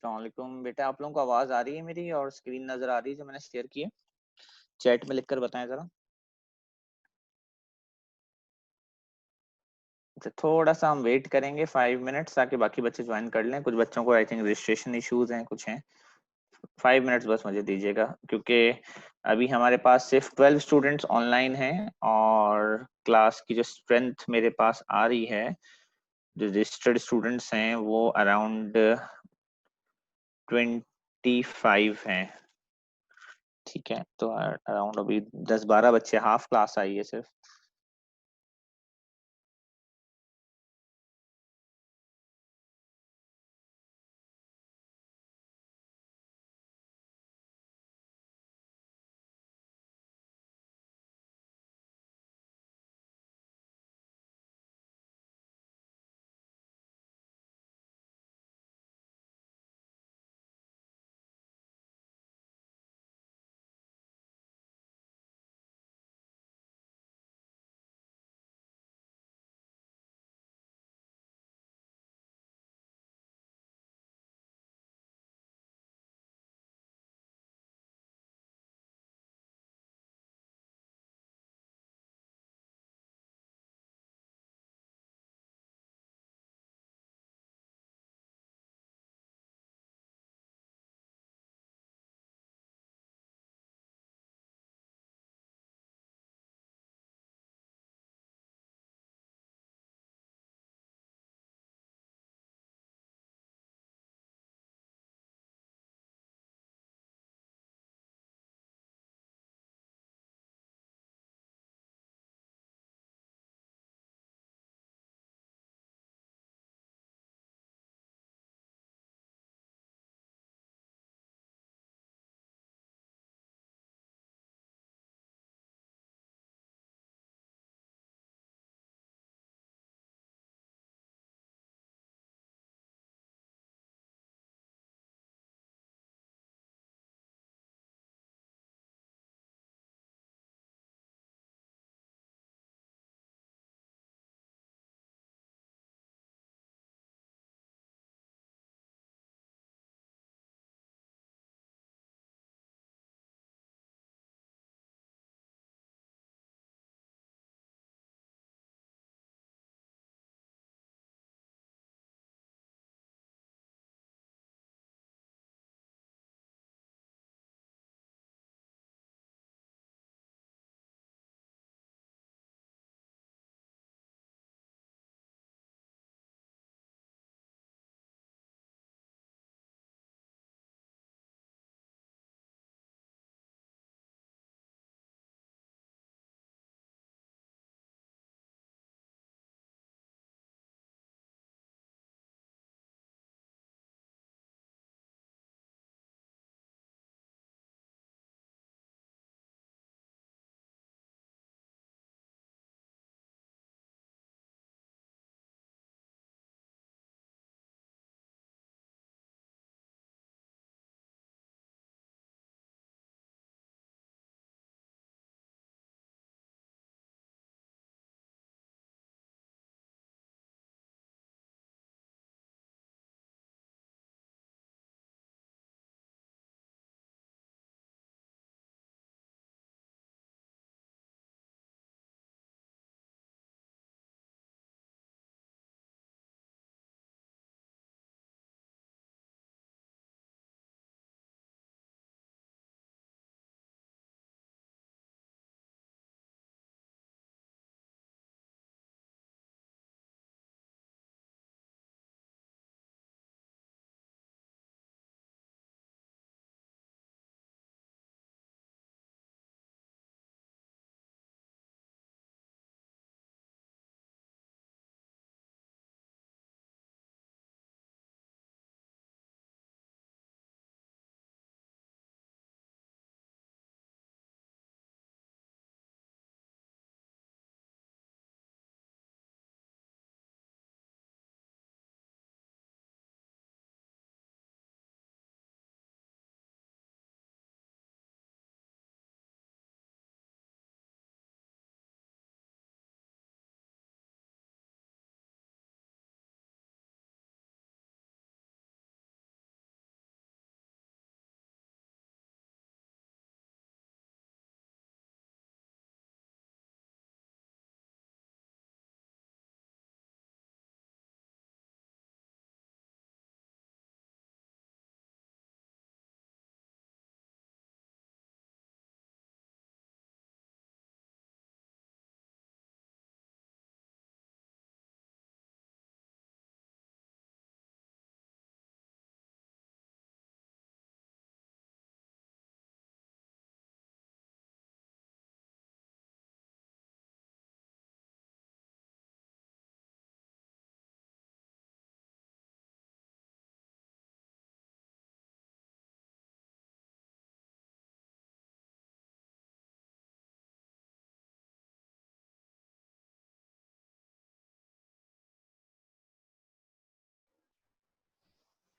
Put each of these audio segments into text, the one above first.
अस्सलाम वालेकुम बेटा, आप लोगों को आवाज आ रही है मेरी और स्क्रीन नजर आ रही है जो मैंने शेयर की है? चैट में लिखकर बताएं जरा। अच्छा, थोड़ा सा हम वेट करेंगे 5 मिनट्स ताकि बाकी बच्चे ज्वाइन कर लें। कुछ बच्चों को आई थिंक रजिस्ट्रेशन इश्यूज हैं, कुछ हैं। 5 मिनट्स बस मुझे दीजिएगा, क्योंकि अभी हमारे पास सिर्फ 12 स्टूडेंट्स ऑनलाइन हैं और क्लास की जो स्ट्रेंथ मेरे पास आ रही है, जो रजिस्टर्ड स्टूडेंट्स हैं वो अराउंड 25 हैं। ठीक है, तो अराउंड अभी 10-12 बच्चे, हाफ क्लास आई है सिर्फ।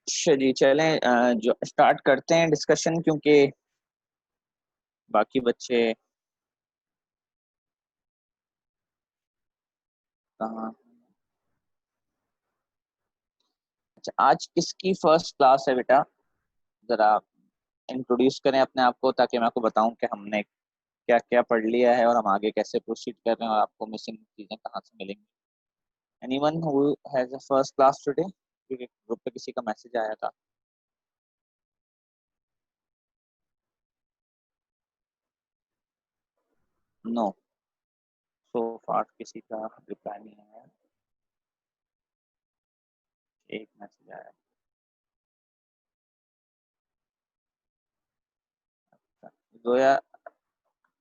चलिए चलें, जो स्टार्ट करते हैं डिस्कशन, क्योंकि बाकी बच्चे कहाँ। अच्छा, आज किसकी फर्स्ट क्लास है बेटा? जरा इंट्रोड्यूस करें अपने आप को, ताकि मैं आपको बताऊं कि हमने क्या क्या पढ़ लिया है और हम आगे कैसे प्रोसीड कर रहे हैं और आपको मिसिंग चीजें कहाँ से मिलेंगी। Anyone who has a first class today? क्योंकि ग्रुप पे किसी का मैसेज आया था। नो, सो फार किसी का रिप्लाई नहीं आया। एक मैसेज आया था। जोया,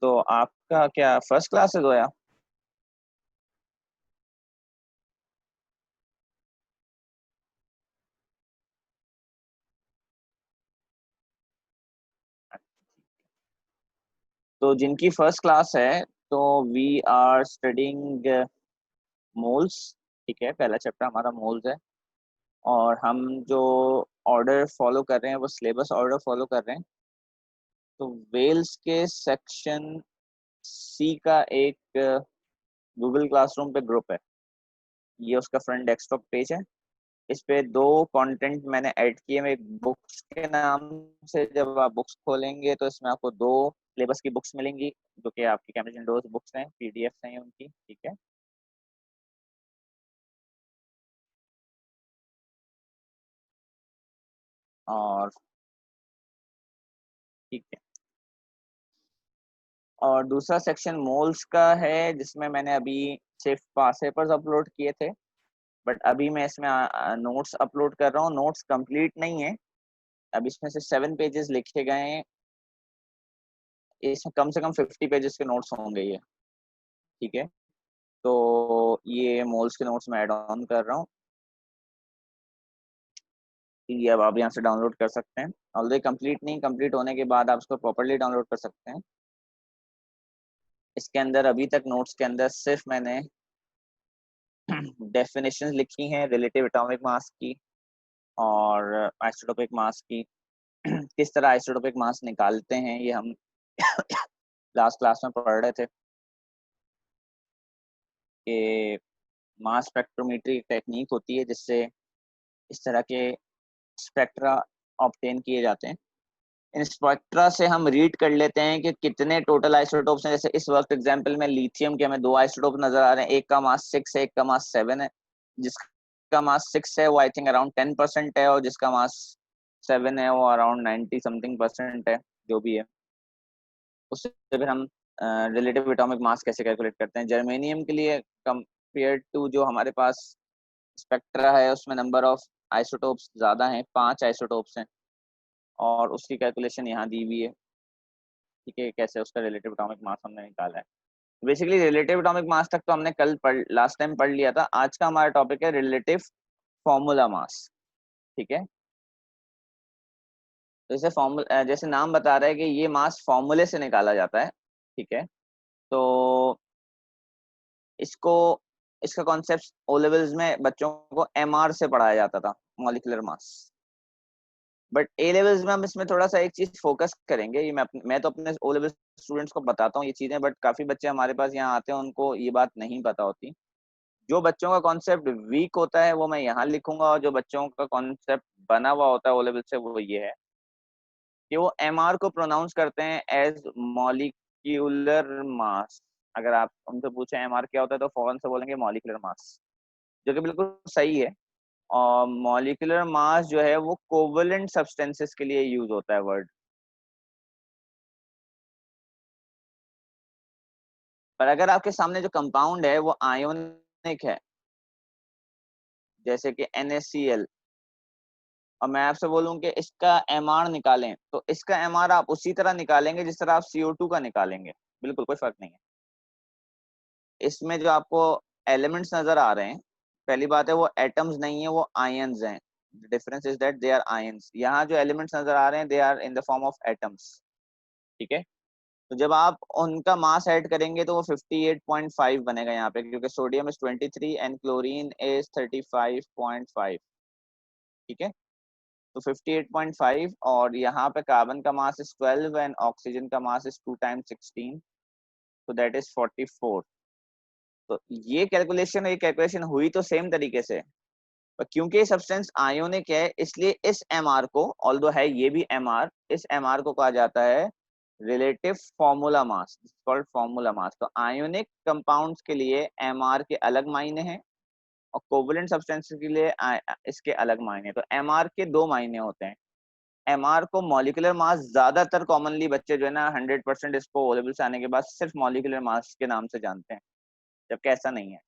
तो आपका क्या फर्स्ट क्लास है जोया? तो जिनकी फर्स्ट क्लास है, तो वी आर स्टडिंग मोल्स। ठीक है, पहला चैप्टर हमारा मोल्स है। और हम जो ऑर्डर फॉलो कर रहे हैं वो सिलेबस ऑर्डर फॉलो कर रहे हैं। तो वेल्स के सेक्शन सी का एक गूगल क्लासरूम पे ग्रुप है। ये उसका फ्रंट डेस्कटॉप पेज है। इस पे दो कंटेंट मैंने ऐड किए हैं, एक बुक्स के नाम से। जब आप बुक्स खोलेंगे तो इसमें आपको दो सिलेबस की बुक्स मिलेंगी, जो कि आपकी कैम्ब्रिज विंडोज बुक्स हैं, पीडीएफ हैं उनकी। ठीक है। और ठीक है, और दूसरा सेक्शन मोल्स का है, जिसमें मैंने अभी सिर्फ पास पेपर्स अपलोड किए थे। बट अभी मैं इसमें नोट्स अपलोड कर रहा हूँ। नोट्स कंप्लीट नहीं है। अब इसमें से 7 पेजेस लिखे गए हैं। इसमें कम से कम 50 पेजेस के नोट्स होंगे ये। ठीक है। तो ये मोल्स के नोट्स में ऐड ऑन कर रहा हूँ। ये अब आप यहाँ से डाउनलोड कर सकते हैं। ऑलरेडी कंप्लीट नहीं, कंप्लीट होने के बाद आप इसको प्रॉपरली डाउनलोड कर सकते हैं। इसके अंदर अभी तक नोट्स के अंदर सिर्फ मैंने डेफिनेशंस लिखी हैं रिलेटिव एटॉमिक मास की और आइसोटोपिक मास की। किस तरह आइसोटोपिक मास निकालते हैं ये हम लास्ट क्लास में पढ़ रहे थे कि मास स्पेक्ट्रोमीट्री टेक्निक होती है जिससे इस तरह के स्पेक्ट्रा ऑब्टेन किए जाते हैं। इन स्पेक्ट्रा से हम रीड कर लेते हैं कि कितने टोटल आइसोटोप्स हैं। जैसे इस वक्त एग्जांपल में लिथियम के हमें दो आइसोटोप नजर आ रहे हैं। एक का मास 6 है, एक का मास 7 है। जिसका मास 6 है वो आई थिंक अराउंड 10% है, और जिसका मास 7 है वो अराउंड 90 समथिंग परसेंट है, जो भी है। उससे फिर हम रिलेटिव एटॉमिक मास कैसे कैलकुलेट करते हैं। जर्मेनियम के लिए कंपेयर टू जो हमारे पास स्पेक्ट्रा है, उसमें नंबर ऑफ आइसोटोप्स ज्यादा हैं, 5 आइसोटोप्स हैं। और उसकी कैलकुलेशन यहाँ दी हुई है। ठीक है, कैसे उसका रिलेटिव एटॉमिक मास हमने निकाला है। बेसिकली रिलेटिव एटॉमिक मास तक तो हमने कल लास्ट टाइम पढ़ लिया था। आज का हमारा टॉपिक है रिलेटिव फॉर्मूला मास। ठीक है। तो जैसे फॉर्मूला, जैसे नाम बता रहा है कि ये मास फॉर्मूले से निकाला जाता है। ठीक है। तो इसको, इसका कॉन्सेप्ट ओ लेवल्स में बच्चों को एमआर से पढ़ाया जाता था, molecular mass. But A levels में हम इसमें थोड़ा सा एक चीज फोकस करेंगे। ये मैं तो अपने ओ लेवल स्टूडेंट्स को बताता हूँ ये चीजें, बट काफी बच्चे हमारे पास यहाँ आते हैं उनको ये बात नहीं पता होती। जो बच्चों का कॉन्सेप्ट वीक होता है वो मैं यहाँ लिखूंगा, और जो बच्चों का कॉन्सेप्ट बना हुआ होता है ओ लेवल से, वो ये है कि वो एमआर को प्रोनाउंस करते हैं एज मॉलिक्यूलर मास। अगर आप उनसे पूछे एमआर क्या होता है, तो फौरन से बोलेंगे मॉलिक्यूलर मास, जो कि बिल्कुल सही है। और मॉलिक्यूलर मास जो है वो कोवलेंट सब्सटेंसेस के लिए यूज होता है वर्ड। पर अगर आपके सामने जो कंपाउंड है वो आयोनिक है, जैसे कि NaCl, और मैं आपसे बोलूं कि इसका एमआर निकालें, तो इसका एमआर आप उसी तरह निकालेंगे जिस तरह आप CO2 का निकालेंगे। बिल्कुल कोई फर्क नहीं है। इसमें जो आपको एलिमेंट्स नजर आ रहे हैं, पहली बात है वो एटम्स नहीं है, वो आयंस हैं। Difference is that they are ions. यहाँ जो एलिमेंट्स नजर आ रहे हैं, they are in the form of atoms. ठीक है। तो जब आप उनका मास ऐड करेंगे तो वो 58.5 बनेगा यहाँ पे, क्योंकि sodium is 23 and chlorine is 35.5। ठीक है। तो 58.5, और यहाँ पे कार्बन का मास इज 12 एंड ऑक्सीजन का मास इज 2 टाइम्स 16, तो दैट इज 44। तो ये कैलकुलेशन हुई तो सेम तरीके से, पर क्योंकि ये सब्सटेंस आयोनिक है इसलिए इस एमआर को, ऑल्दो है ये भी एमआर, इस एमआर को कहा जाता है relative formula mass, called formula mass. तो आयोनिक कंपाउंड्स के लिए एमआर के अलग मायने हैं और कोवलेंट सब्सटेंस के लिए इसके अलग मायने। तो एमआर के दो मायने होते हैं। एमआर को मॉलिक्यूलर मास ज्यादातर कॉमनली बच्चे जो है ना 100% इसको ओ लेवल से आने के बाद सिर्फ मॉलिक्यूलर मास के नाम से जानते हैं, जबकि ऐसा नहीं है।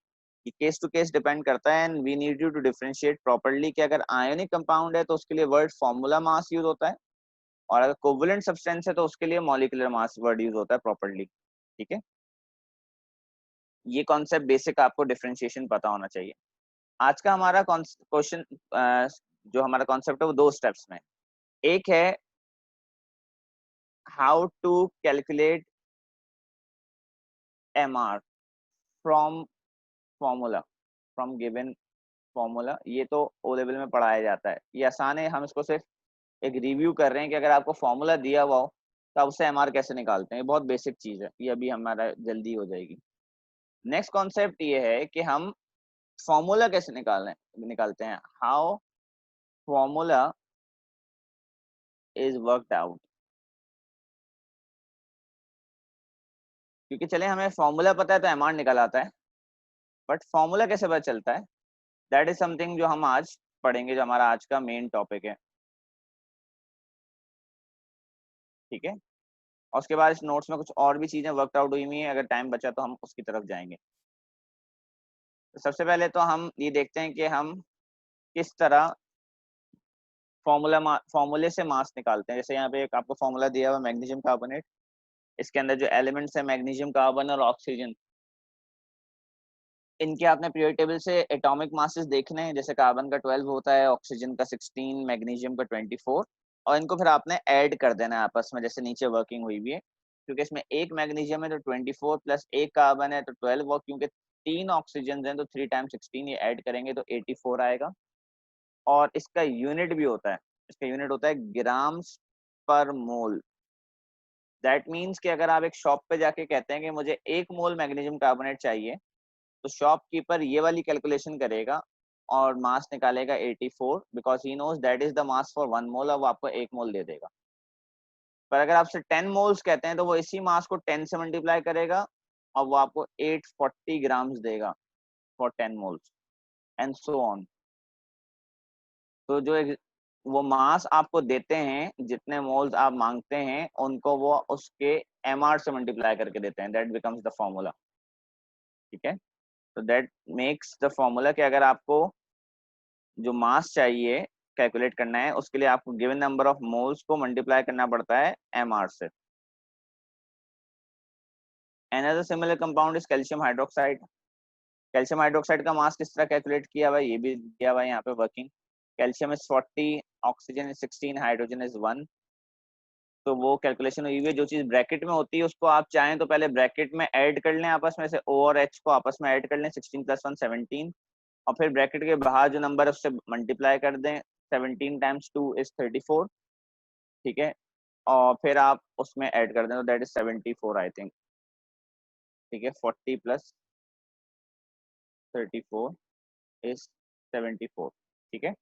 ये केस टू केस डिपेंड करता है and we need you to differentiate properly कि अगर आयोनिक कंपाउंड है तो उसके लिए वर्ड फॉर्मूला मास यूज होता है, और अगर कोवलेंट सब्सटेंस है तो उसके लिए मॉलिक्यूलर मास वर्ड यूज होता है प्रॉपर्ली। ठीक है, ये कॉन्सेप्ट बेसिक आपको डिफरेंशिएशन पता होना चाहिए। आज का हमारा क्वेश्चन, जो हमारा कॉन्सेप्ट है वो दो स्टेप्स में। एक है how to calculate Mr from formula, from given formula. ये तो ओ लेवल में पढ़ाया जाता है, ये आसान है। हम इसको सिर्फ एक रिव्यू कर रहे हैं कि अगर आपको फॉर्मूला दिया हुआ हो तो आप उससे एमआर कैसे निकालते हैं। ये बहुत बेसिक चीज है, ये अभी हमारा जल्दी हो जाएगी। नेक्स्ट कॉन्सेप्ट ये है कि हम फॉर्मूला कैसे निकालते हैं, how formula is worked out. क्योंकि चले हमें फॉर्मूला पता है तो एमआर निकल आता है, बट फॉर्मूला कैसे पता चलता है, दैट इज समथिंग जो हम आज पढ़ेंगे, जो हमारा आज का मेन टॉपिक है। ठीक है, और उसके बाद इस नोट्स में कुछ और भी चीजें वर्कआउट आउट हुई हुई हैं, अगर टाइम बचा तो हम उसकी तरफ जाएंगे। तो सबसे पहले तो हम ये देखते हैं कि हम किस तरह फॉर्मूले से मास निकालते हैं। जैसे यहाँ पे एक आपको फॉर्मूला दिया हुआ मैग्नीशियम कार्बोनेट, इसके अंदर जो एलिमेंट्स है मैग्नीशियम कार्बन और ऑक्सीजन, इनके आपने पीरियोडिक टेबल से एटॉमिक मासेस देखने हैं। जैसे कार्बन का 12 होता है, ऑक्सीजन का 16, मैग्नीशियम का 24, और इनको फिर आपने ऐड कर देना है आपस में, जैसे नीचे वर्किंग हुई भी है। क्योंकि इसमें एक मैग्नीशियम है तो 24 प्लस एक कार्बन है तो 12, और क्योंकि 3 ऑक्सीजन है तो 3 टाइम 16, ये ऐड करेंगे तो 84 आएगा। और इसका यूनिट भी होता है, इसका यूनिट होता है ग्राम्स पर मोल। दैट मीन्स कि अगर आप एक शॉप पे जाके कहते हैं कि मुझे 1 मोल मैग्नीशियम कार्बोनेट चाहिए, तो शॉपकीपर ये वाली कैलकुलेशन करेगा और मास निकालेगा 84, because he knows that is the mass for 1 mole, और वो आपको 1 मोल दे देगा। पर अगर आपसे 10 मोल्स कहते हैं तो वो इसी मास को 10 से मल्टीप्लाई करेगा और वो आपको 840 ग्राम्स देगा for 10 moles, and so on. तो जो वो मास आपको देते हैं, जितने मोल्स आप मांगते हैं उनको वो उसके एमआर से मल्टीप्लाई करके देते हैं, दैट बिकम्स द फॉर्मूला। ठीक है, तो दैट मेक्स द फॉर्मूला कि अगर आपको जो मास चाहिए कैलकुलेट करना है, उसके लिए आपको गिवन नंबर ऑफ मोल्स को मल्टीप्लाई करना पड़ता है एमआर से। Another similar compound is calcium hydroxide. Calcium hydroxide का मास किस तरह कैलकुलेट किया हुआ है, ये भी दिया हुआ है यहाँ पे working. Calcium is 40, oxygen is 16, hydrogen is 1। तो वो कैलकुलेशन हुई हुई है। जो चीज ब्रैकेट में होती है उसको आप चाहें तो पहले ब्रैकेट में ऐड कर लें आपस में, से ओ और एच को आपस में ऐड कर लें, 16 प्लस 1 17, और फिर ब्रैकेट के बाहर जो नंबर है उससे मल्टीप्लाई कर दें, 17 टाइम्स 2 इज 34। ठीक है, और फिर आप उसमें ऐड कर दें तो दैट इज 74 आई थिंक। ठीक है, 40 प्लस 34 इज 74। ठीक है,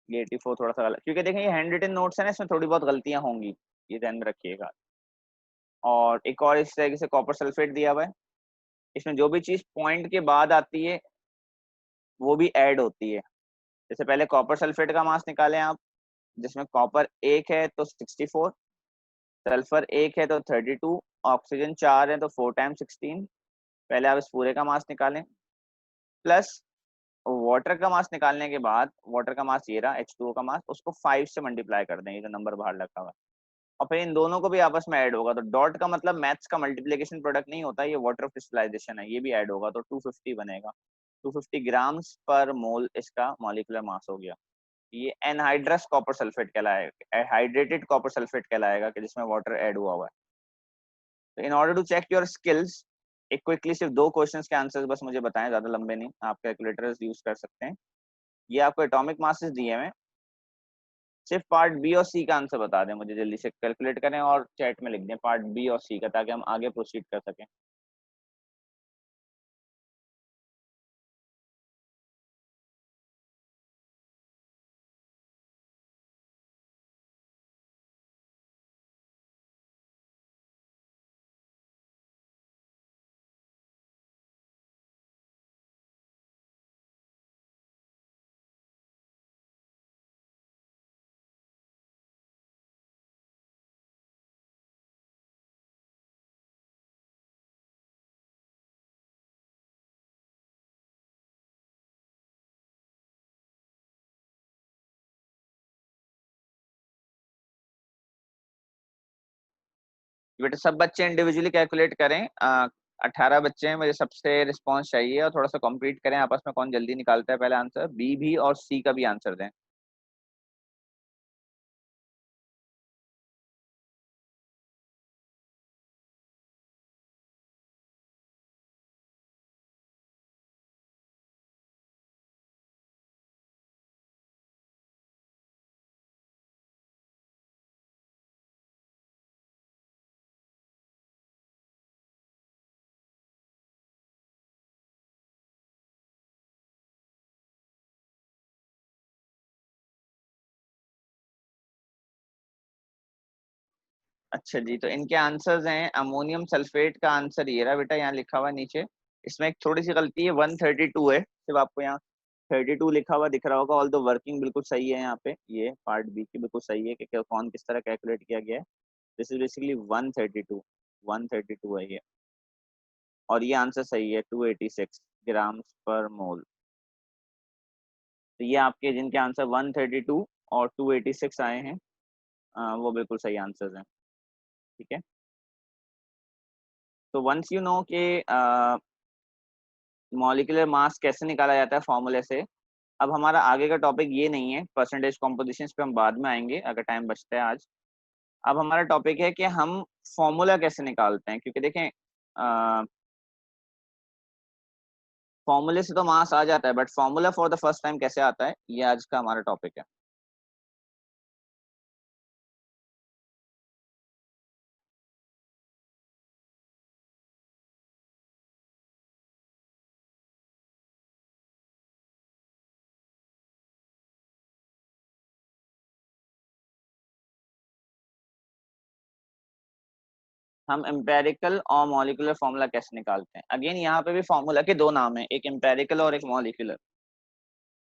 ये 84 थोड़ा सा गलत, क्योंकि देखें ये हैंड रिटन नोट्स है ना, इसमें थोड़ी बहुत गलतियां होंगी, ये ध्यान में रखिएगा। और एक और इस तरीके से कॉपर सल्फेट दिया हुआ है, इसमें जो भी चीज पॉइंट के बाद आती है वो भी ऐड होती है। जैसे पहले कॉपर सल्फेट का मास निकालें आप, जिसमें कॉपर 1 है तो 64, सल्फर 1 है तो 32, ऑक्सीजन 4 है तो 4 टाइम्स 16। पहले आप इस पूरे का मास निकालें, प्लस वाटर का मास निकालने के बाद, वाटर का मास ये रहा H2O का मास, उसको 5 से मल्टीप्लाई कर दें, ये जो नंबर बाहर लगा हुआ है, और फिर इन दोनों को भी आपस में ऐड होगा। तो डॉट का मतलब मैथ्स का मल्टीप्लिकेशन प्रोडक्ट नहीं होता, ये वाटर क्रिस्टलाइजेशन है, ये भी ऐड होगा तो 250 बनेगा। 250 ग्राम्स पर मोल इसका मॉलिक्यूलर मास हो गया। ये एनहाइड्रस कॉपर सल्फेट कहलाएगा, हाइड्रेटेड कॉपर सल्फेट कहलाएगा, कि जिसमें वाटर ऐड हुआ हुआ है। तो in order to check your skills, एक क्विकली सिर्फ 2 क्वेश्चंस के आंसर्स बस मुझे बताएं, ज्यादा लंबे नहीं, आप कैलकुलेटर्स यूज कर सकते हैं। ये आपको एटॉमिक मासेस दिए हैं, सिर्फ पार्ट बी और सी का आंसर बता दें मुझे, जल्दी से कैलकुलेट करें और चैट में लिख दें पार्ट बी और सी का, ताकि हम आगे प्रोसीड कर सकें। बेटा सब बच्चे इंडिविजुअली कैलकुलेट करें। 18 बच्चे हैं, मुझे सबसे रिस्पॉन्स चाहिए और थोड़ा सा कॉम्पीट करें आपस में, कौन जल्दी निकालता है पहले आंसर। बी भी और सी का भी आंसर दें। अच्छा जी, तो इनके आंसर्स हैं, अमोनियम सल्फेट का आंसर ये रहा बेटा, यहाँ लिखा हुआ है नीचे। इसमें एक थोड़ी सी गलती है, 132 है, सिर्फ आपको यहाँ 32 लिखा हुआ दिख रहा होगा। ऑल दो वर्किंग बिल्कुल सही है, यहाँ पे ये पार्ट बी की बिल्कुल सही है कि कौन किस तरह कैलकुलेट किया गया है। दिस इज बेसिकली 132, 132 है ये, और ये आंसर सही है 286 ग्राम पर मोल। तो ये आपके जिनके आंसर 132 और 286 आए हैं, वो बिल्कुल सही आंसर्स हैं। ठीक है, तो वंस यू नो कि मॉलिक्यूलर मास कैसे निकाला जाता है फॉर्मूले से, अब हमारा आगे का टॉपिक ये नहीं है, परसेंटेज कॉम्पोजिशन पे हम बाद में आएंगे अगर टाइम बचता है आज। अब हमारा टॉपिक है कि हम फॉर्मूला कैसे निकालते हैं, क्योंकि देखें फॉर्मूले से तो मास आ जाता है, but formula for the first time कैसे आता है, ये आज का हमारा टॉपिक है। हम एम्पेरिकल और मॉलिक्यूलर फॉर्मूला कैसे निकालते हैं। अगेन यहाँ पे भी फॉर्मूला के दो नाम है, एक एम्पेरिकल और एक मॉलिक्यूलर।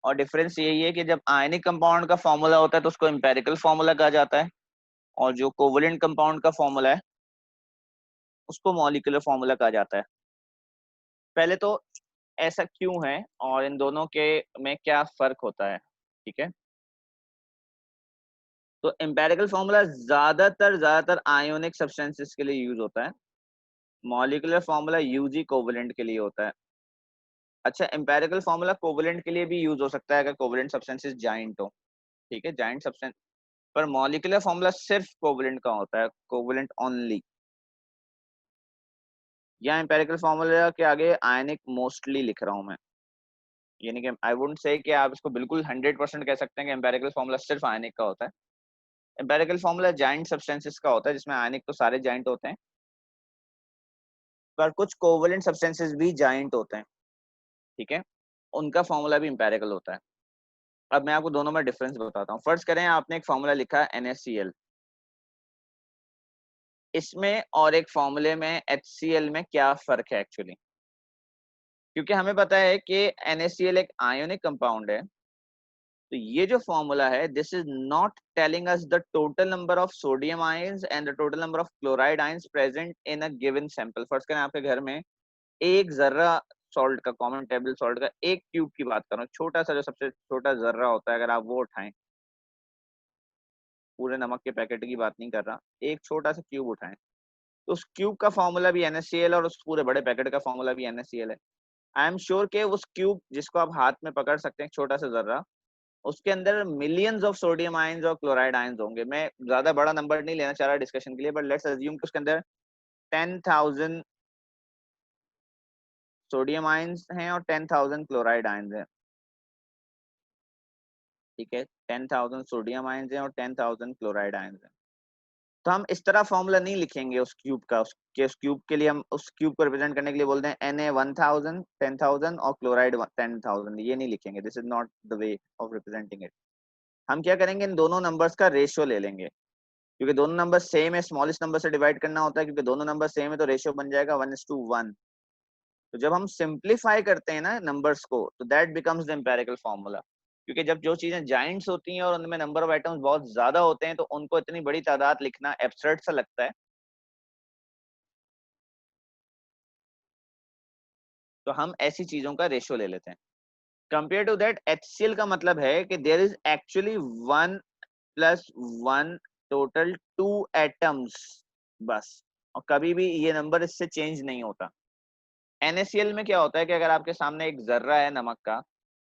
और डिफरेंस यही है कि जब आयनिक कंपाउंड का फॉर्मूला होता है तो उसको एम्पेरिकल फॉर्मूला कहा जाता है, और जो कोवलेंट कंपाउंड का फॉर्मूला है उसको मॉलिक्यूलर फॉर्मूला कहा जाता है। पहले तो ऐसा क्यों है और इन दोनों के में क्या फर्क होता है, ठीक है। तो एम्पेरिकल फॉर्मूला ज्यादातर आयोनिक सब्सटेंसेस के लिए यूज होता है, मॉलिक्यूलर फॉर्मूला यूजी कोवलेंट के लिए होता है। अच्छा, एम्पेरिकल फॉर्मूला कोवलेंट के लिए भी यूज हो सकता है अगर कोवलेंट सब्सटेंसेस जाइंट हो, ठीक है, जाइंट सब्सटेंस। पर मॉलिक्यूलर फॉर्मूला सिर्फ कोवलेंट का होता है, कोवलेंट ओनली। या एम्पेरिकल फॉर्मूला के आगे आयनिक मोस्टली लिख रहा हूं मैं, यानी कि आई वुडंट से कि आप इसको बिल्कुल 100% कह सकते हैं कि एम्पेरिकल फॉर्मूला सिर्फ आयनिक का होता है। एम्पेरिकल फॉर्मूला जाइंट सब्सटेंसेस का होता है, जिसमें आयनिक तो सारे जाइंट होते हैं, पर कुछ कोवलेंट सब्सटेंसेस भी जाइंट होते हैं, ठीक है, उनका फॉर्मूला भी एम्पेरिकल होता है। अब मैं आपको दोनों में डिफरेंस बताता हूँ। फर्स्ट करें, आपने एक फॉर्मूला लिखा है NaCl, इसमें और एक फॉर्मूले में HCl में क्या फर्क है एक्चुअली, क्योंकि हमें पता है कि NaCl एक आयोनिक कंपाउंड है। तो ये जो फॉर्मूला है, this is not telling us the total number of sodium ions and the total number of chloride ions present in a given sample. First करें, आपके घर में एक जर्रा सॉल्ट का, कॉमन टेबल सॉल्ट का एक क्यूब की बात करो, छोटा सा जो सबसे छोटा जर्रा होता है, अगर आप वो उठाएं, पूरे नमक के पैकेट की बात नहीं कर रहा, एक छोटा सा क्यूब उठाएं, तो उस क्यूब का फॉर्मूला भी NaCl और उस पूरे बड़े पैकेट का फॉर्मूला भी NaCl है। आई एम श्योर के उस क्यूब जिसको आप हाथ में पकड़ सकते हैं, छोटा सा जर्रा, उसके अंदर मिलियंस ऑफ सोडियम आयंस और क्लोराइड आयंस होंगे। मैं ज्यादा बड़ा नंबर नहीं लेना चाह रहा डिस्कशन के लिए, बट लेट्स अज्यूम कि उसके अंदर 10,000 सोडियम आयंस हैं और 10,000 क्लोराइड आयंस हैं, ठीक है, 10,000 सोडियम आयंस हैं और 10,000 क्लोराइड आयंस हैं। तो हम इस तरह फॉर्मूला नहीं लिखेंगे उस क्यूब का, उस क्यूब के लिए हम उस क्यूब को रिप्रेजेंट करने के लिए बोलते हैं Na 1000 10,000 और क्लोराइड 10,000, ये नहीं लिखेंगे, this is not the way of representing it. हम क्या करेंगे, इन दोनों नंबर्स का रेशियो ले लेंगे, क्योंकि दोनों नंबर सेम है, स्मॉलेस्ट नंबर से डिवाइड करना होता है, क्योंकि दोनों नंबर सेम है तो रेशियो बन जाएगा 1:1। तो जब हम सिंप्लीफाई करते हैं ना नंबर्स को, तो that becomes the empirical formula. क्योंकि जब जो चीजें जाइंट्स होती हैं और उनमें नंबर ऑफ आइटम्स बहुत ज्यादा होते हैं, तो उनको इतनी बड़ी तादाद लिखना एब्सर्ड सा लगता है। तो हम ऐसी चीजों का रेशियो ले लेते हैं। कंपेयर टू दैट, HCl का मतलब है कि there is actually 1 + 1 total 2 atoms बस, और कभी भी ये नंबर इससे चेंज नहीं होता। NaCl में क्या होता है कि अगर आपके सामने एक जर्रा है नमक का,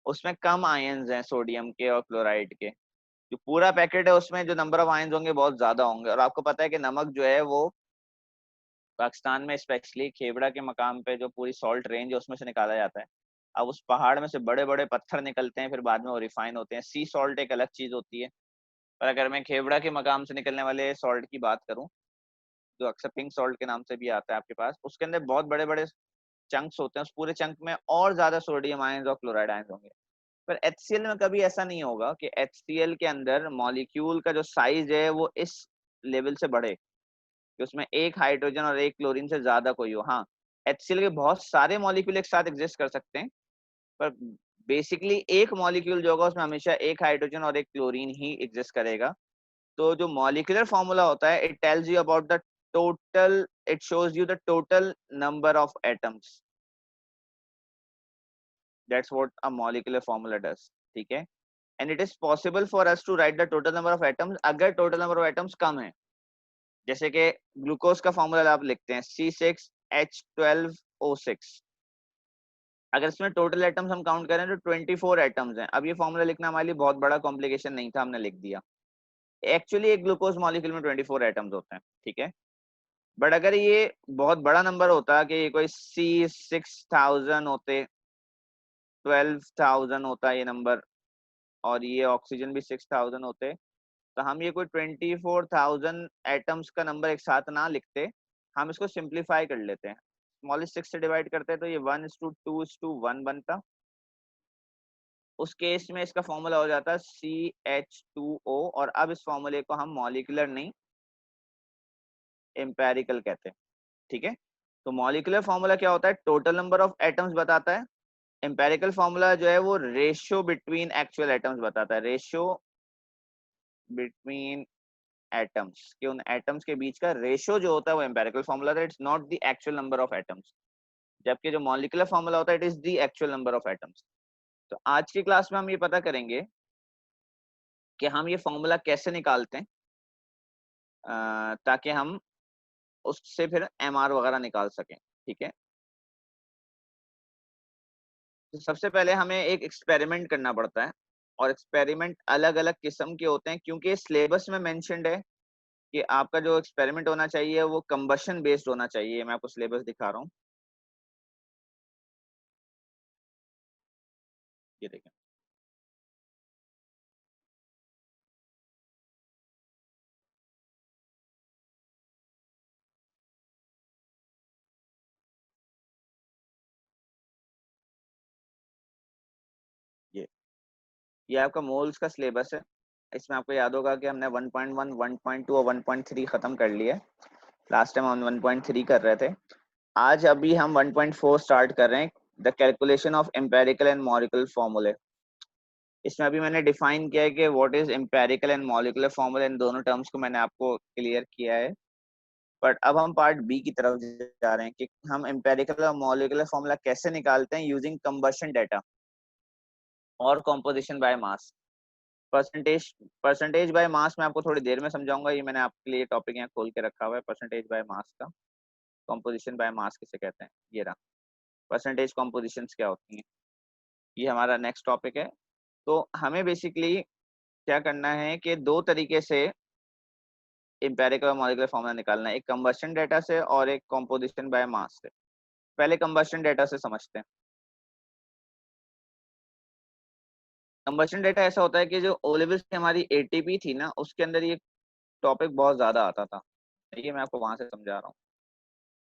उसमें कम आयंस हैं सोडियम के और क्लोराइड के, जो पूरा पैकेट है उसमें जो नंबर ऑफ आयंस होंगे बहुत ज्यादा होंगे। और आपको पता है कि नमक जो है वो पाकिस्तान में स्पेशली खेबड़ा के मकाम पे जो पूरी सॉल्ट रेंज है उसमें से निकाला जाता है। अब उस पहाड़ में से बड़े बड़े पत्थर निकलते हैं, फिर बाद में वो रिफाइन होते हैं। सी सॉल्ट एक अलग चीज होती है, पर अगर मैं खेबड़ा के मकाम से निकलने वाले सॉल्ट की बात करूं, जो अक्सर पिंक सॉल्ट के नाम से भी आता है आपके पास, उसके अंदर बहुत बड़े बड़े चंक्स होते हैं, उस पूरे चंक में और ज्यादा सोडियम आयंस और क्लोराइड आयंस होंगे। पर HCl में कभी ऐसा नहीं होगा कि HCl के अंदर मॉलिक्यूल का जो साइज है वो इस लेवल से बढ़े कि उसमें एक हाइड्रोजन और एक क्लोरीन से ज्यादा कोई हो। हाँ, HCl के बहुत सारे मॉलिक्यूल एक साथ एग्जिस्ट कर सकते हैं, पर बेसिकली एक मॉलिक्यूल जो होगा उसमें हमेशा एक हाइड्रोजन और एक क्लोरीन ही एग्जिस्ट करेगा। तो जो मॉलिक्यूलर फॉर्मूला होता है, it tells you about the total, it shows you the total number of atoms. That's what a molecular formula does, ठीक है। And it is possible for us to write the total number of atoms अगर total number of atoms कम है। जैसे कि glucose का formula आप लिखते हैं C6H12O6, अगर इसमें टोटल एटम्स हम काउंट करें तो 24 एटम्स हैं। अब ये फॉर्मूला लिखना हमारे लिए बहुत बड़ा कॉम्प्लिकेशन नहीं था, हमने लिख दिया। एक्चुअली एक ग्लूकोज मॉलिक्यूल में 24 एटम्स होते हैं, ठीक है। बट अगर ये बहुत बड़ा नंबर होता कि ये कोई C6000 होते, 12,000 होता ये नंबर, और ये ऑक्सीजन भी 6,000 होते, तो हम ये कोई 24,000 एटम्स का नंबर एक साथ ना लिखते, हम इसको सिंप्लीफाई कर लेते हैं। स्मॉलेस्ट 6 से डिवाइड करते हैं तो ये 1:2:1 बनता। उस केस में इसका फॉर्मूला हो जाता CH2O, और अब इस फॉर्मूले को हम मॉलिक्यूलर नहीं एम्पेरिकल कहते हैं, ठीक है। तो मॉलिक्यूलर फॉर्मूला क्या होता है, टोटल नंबर ऑफ एटम्स बताता है। एम्पेरिकल फॉर्मूला जो है वो रेशियो बिटवीन एक्चुअल एटम्स बताता है, रेशियो बिटवीन एटम्स, कि उन एटम्स के बीच का रेशियो जो होता है वो एम्पेरिकल फॉर्मूला है, it's not the actual number of atoms. जबकि जो मॉलिक्यूलर फॉर्मूला होता है it is the actual number of atoms. तो आज की क्लास में हम ये पता करेंगे कि हम ये फॉर्मूला कैसे निकालते हैं, ताकि हम उससे फिर MR वगैरह निकाल सकें, ठीक है। तो सबसे पहले हमें एक एक्सपेरिमेंट करना पड़ता है, और एक्सपेरिमेंट अलग अलग किस्म के होते हैं, क्योंकि सिलेबस में मेंशन्ड है कि आपका जो एक्सपेरिमेंट होना चाहिए वो कंबशन बेस्ड होना चाहिए। मैं आपको सिलेबस दिखा रहा हूँ, ये देखें। ये आपका मोल्स का सिलेबस है। इसमें आपको याद होगा कि हमने 1.1, 1.2 और 1.3 खत्म कर लिया। लास्ट टाइम हम 1.3 कर रहे थे। आज अभी हम 1.4 स्टार्ट कर रहे हैं, the calculation of empirical and molecular formulae. इसमें अभी मैंने डिफाइन किया है कि what is empirical and molecular formula, इन दोनों टर्म्स को मैंने आपको क्लियर किया है। बट अब हम पार्ट बी की तरफ जा रहे हैं कि हम एम्पेरिकल और मॉलिक्यूलर फॉर्मूला कैसे निकालते हैं यूजिंग कंबशन डेटा और composition by mass. Percentage percentage by mass मैं आपको थोड़ी देर में समझाऊंगा, ये मैंने आपके लिए टॉपिक यहाँ खोल के रखा हुआ है परसेंटेज बाय मास का। कॉम्पोजिशन बाय मास किसे कहते हैं, ये रहा। परसेंटेज कॉम्पोजिशंस क्या होती हैं, ये हमारा नेक्स्ट टॉपिक है। तो हमें बेसिकली क्या करना है कि दो तरीके से एम्पेरिकल और मॉलिक्यूलर फॉर्मूला निकालना है, एक कंबशन डेटा से और एक कॉम्पोजिशन बाय मास से। पहले कंबशन डेटा से समझते हैं। कंबशन डेटा ऐसा होता है कि जो ओ लेवल्स की हमारी एटीपी थी ना, उसके अंदर ये टॉपिक बहुत ज्यादा आता था। ये मैं आपको वहां से समझा रहा हूँ।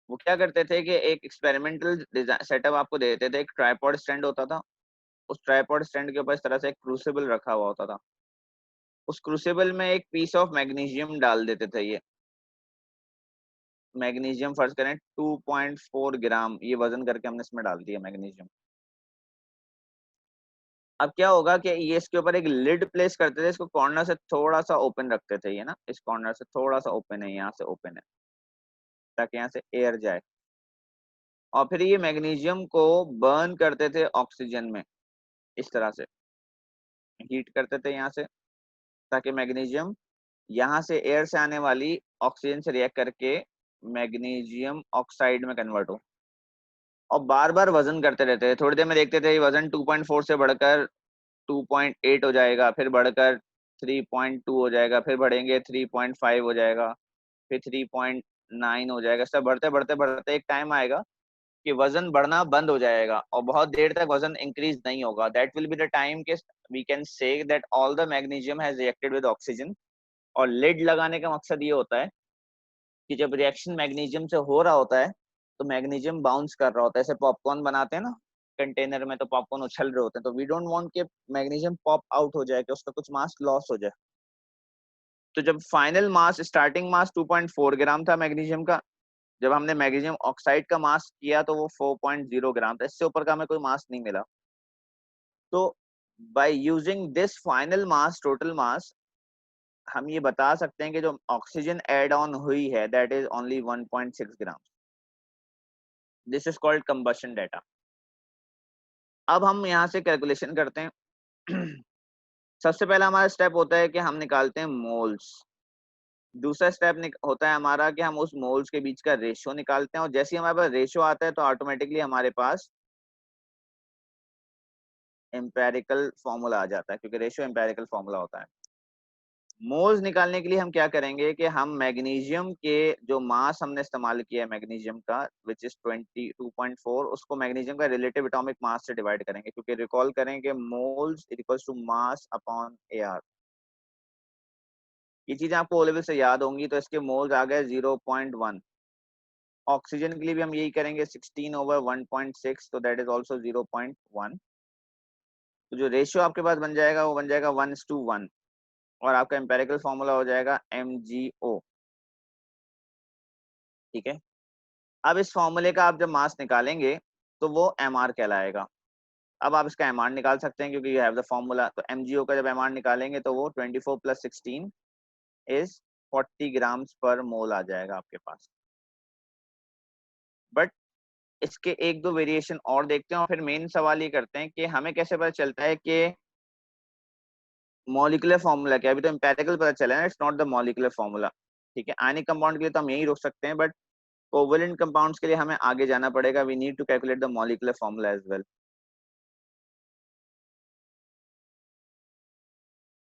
वो क्या करते थे कि एक एक्सपेरिमेंटल सेटअप आपको दे देते थे। एक ट्राइपॉड स्टैंड होता था, उस ट्राइपॉड स्टैंड के ऊपर इस तरह से एक क्रूसिबल रखा हुआ होता था। उस क्रूसिबल में एक पीस ऑफ मैग्नीशियम डाल देते थे। ये मैग्नीशियम फर्ज करें 2.4 ग्राम, ये वजन करके हमने इसमें डाल दिया मैग्नीशियम। अब क्या होगा कि ये इसके ऊपर एक लिड प्लेस करते थे, इसको कॉर्नर से थोड़ा सा ओपन रखते थे। ये ना, इस कॉर्नर से थोड़ा सा ओपन है, यहाँ से ओपन है, ताकि यहाँ से एयर जाए। और फिर ये मैग्नीशियम को बर्न करते थे ऑक्सीजन में, इस तरह से हीट करते थे यहाँ से, ताकि मैग्नीशियम यहाँ से एयर से आने वाली ऑक्सीजन से रिएक्ट करके मैग्नीशियम ऑक्साइड में कन्वर्ट हो। और बार बार वजन करते रहते थे। थोड़ी देर में देखते थे वजन 2.4 से बढ़कर 2.8 हो जाएगा, फिर बढ़कर 3.2 हो जाएगा, फिर बढ़ेंगे 3.5 हो जाएगा, फिर 3.9 हो जाएगा। सब बढ़ते बढ़ते बढ़ते एक टाइम आएगा कि वजन बढ़ना बंद हो जाएगा और बहुत देर तक वजन इंक्रीज नहीं होगा। That will be the time के we can say that all the magnesium has reacted with oxygen. और लिड लगाने का मकसद ये होता है कि जब रिएक्शन मैग्नीशियम से हो रहा होता है तो मैग्नीशियम बाउंस कर रहा होता है। ऐसे पॉपकॉर्न बनाते हैं ना कंटेनर में, तो पॉपकॉर्न उछल रहे होते हैं, तो वी डोंट वांट कि मैग्नीशियम पॉप आउट हो जाए, कि उसका कुछ मास लॉस हो जाए। तो जब फाइनल मास, स्टार्टिंग मास 2.4 ग्राम था मैग्नीशियम का, जब हमने मैग्नीशियम ऑक्साइड का मास किया तो वो 4.0 ग्राम था। इससे ऊपर का हमें कोई मास नहीं मिला। तो by using this final mass, total mass, हम ये बता सकते हैं कि जो ऑक्सीजन एड ऑन हुई है that is only 1.6 gram. This is called combustion data. अब हम यहाँ से कैलकुलेशन करते हैं। सबसे पहला हमारा स्टेप होता है कि हम निकालते हैं मोल्स। दूसरा स्टेप होता है हमारा कि हम उस मोल्स के बीच का रेशियो निकालते हैं। और जैसे ही हमारे पास रेशियो आता है तो ऑटोमेटिकली हमारे पास एम्पेरिकल फॉर्मूला आ जाता है, क्योंकि रेशियो एम्पेरिकल फॉर्मूला होता है। मोल्स निकालने के लिए हम क्या करेंगे कि हम मैग्नीशियम के जो मास हमने इस्तेमाल किया है मैग्नीशियम का, विच इज 22.4, उसको मैग्नीशियम का रिलेटिव एटॉमिक मास से डिवाइड करेंगे, क्योंकि रिकॉल करें कि moles equals to mass upon Ar. ये चीजें आपको ओ लेवल से याद होंगी। तो इसके मोल्स आ गए 0.1। ऑक्सीजन के लिए भी हम यही करेंगे, 16/1.6, तो दैट इज ऑल्सो 0.1। तो जो रेशियो आपके पास बन जाएगा वो बन जाएगा 1:1, और आपका एम्पेरिकल फॉर्मूला हो जाएगा MgO। ठीक है। अब इस फॉर्मूले का आप जब मास निकालेंगे तो वो mr कहलाएगा। अब आप इसका mr निकाल सकते हैं क्योंकि यू हैव द फॉर्मूला। तो MgO का जब mr निकालेंगे तो वो 24 + 16 इज 40 ग्राम्स पर मोल आ जाएगा आपके पास। बट इसके एक दो वेरिएशन और देखते हैं और फिर मेन सवाल ये करते हैं कि हमें कैसे पता चलता है कि मॉलिक्यूलर फॉर्मूला क्या है। अभी तो एम्पेरिकल पता चला है, it's not the molecular formula. ठीक है। आयनिक कंपाउंड के लिए तो हम यही रोक सकते हैं, बट कोवेलेंट कंपाउंड्स के लिए हमें आगे जाना पड़ेगा। We need to calculate the molecular formula as well.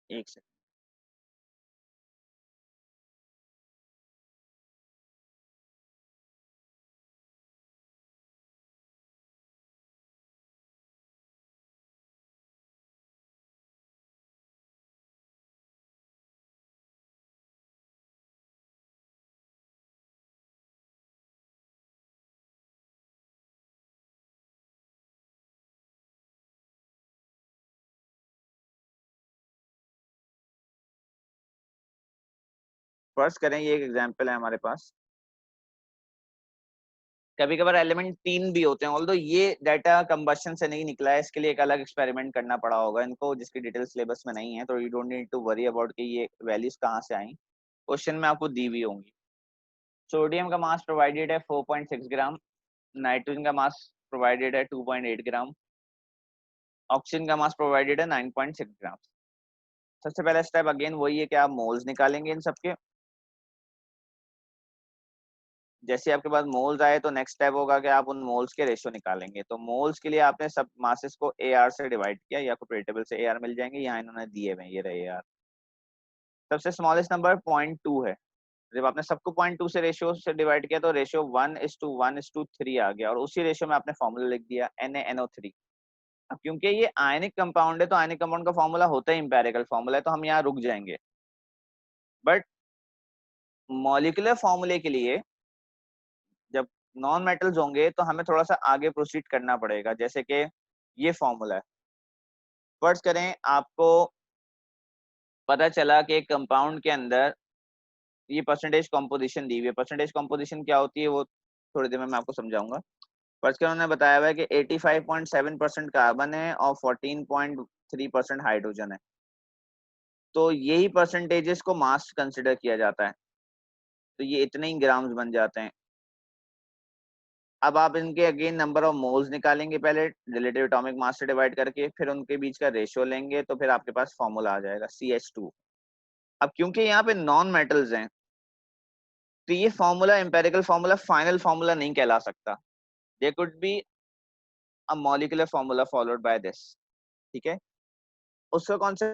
एक सेकंड। फर्स्ट करें, ये एक एग्जांपल है हमारे पास। कभी कभार एलिमेंट 3 भी होते हैं, ऑल्दो ये डाटा कंबशन से नहीं निकला है, इसके लिए एक अलग एक्सपेरिमेंट करना पड़ा होगा इनको, जिसकी डिटेल सिलेबस में नहीं है। तो you don't need to worry about कि ये वैल्यूज कहाँ से आई, क्वेश्चन में आपको दी हुई होंगी। सोडियम का मास प्रोवाइडेड है 4.6 ग्राम, नाइट्रोजन का मास प्रोवाइडेड है 2.8 ग्राम, ऑक्सीजन का मास प्रोवाइडेड है 9.6 ग्राम। सबसे पहला स्टेप अगेन वही है कि आप मोल्स निकालेंगे इन सबके। जैसे आपके पास मोल्स आए तो नेक्स्ट स्टेप होगा कि आप उन मोल्स के रेशियो निकालेंगे। तो मोल्स के लिए आपने सब मासेस को AR से डिवाइड किया, या आपको टेबल से AR मिल जाएंगे, यहाँ इन्होंने दिए हुए, ये रहे AR। सबसे स्मॉलेस्ट नंबर 0.2 है। जब आपने सबको 0.2 से रेशियो से डिवाइड किया तो रेशियो 1:1:3 आ गया, और उसी रेशियो में आपने फॉर्मूला लिख दिया NaNO3। अब क्योंकि ये आयनिक कंपाउंड है तो आयनिक कंपाउंड का फॉर्मूला होता है एम्पेरिकल फॉर्मूला है, तो हम यहाँ रुक जाएंगे। बट मॉलिक्यूलर फॉर्मूले के लिए जब नॉन मेटल्स होंगे तो हमें थोड़ा सा आगे प्रोसीड करना पड़ेगा। जैसे कि ये फॉर्मूला है, फर्ज करें आपको पता चला कि एक कंपाउंड के अंदर ये परसेंटेज कॉम्पोजिशन दी हुई है। परसेंटेज कॉम्पोजिशन क्या होती है वो थोड़ी देर में मैं आपको समझाऊंगा। फर्ज करें उन्होंने बताया हुआ है कि 85.7% कार्बन है और 14.3% हाइड्रोजन है, तो यही परसेंटेजेस को मास कंसिडर किया जाता है, तो ये इतने ही ग्राम्स बन जाते हैं। अब आप इनके अगेन नंबर ऑफ मोल्स निकालेंगे पहले रिलेटिव एटॉमिक मास से डिवाइड करके, फिर उनके बीच का रेशियो लेंगे, तो फिर आपके पास फॉर्मूला आ जाएगा CH2। अब क्योंकि यहाँ पे नॉन मेटल्स हैं तो ये formula empirical formula final formula नहीं कहला सकता। There could be a molecular formula followed by this, ठीक है। उसका कौन सा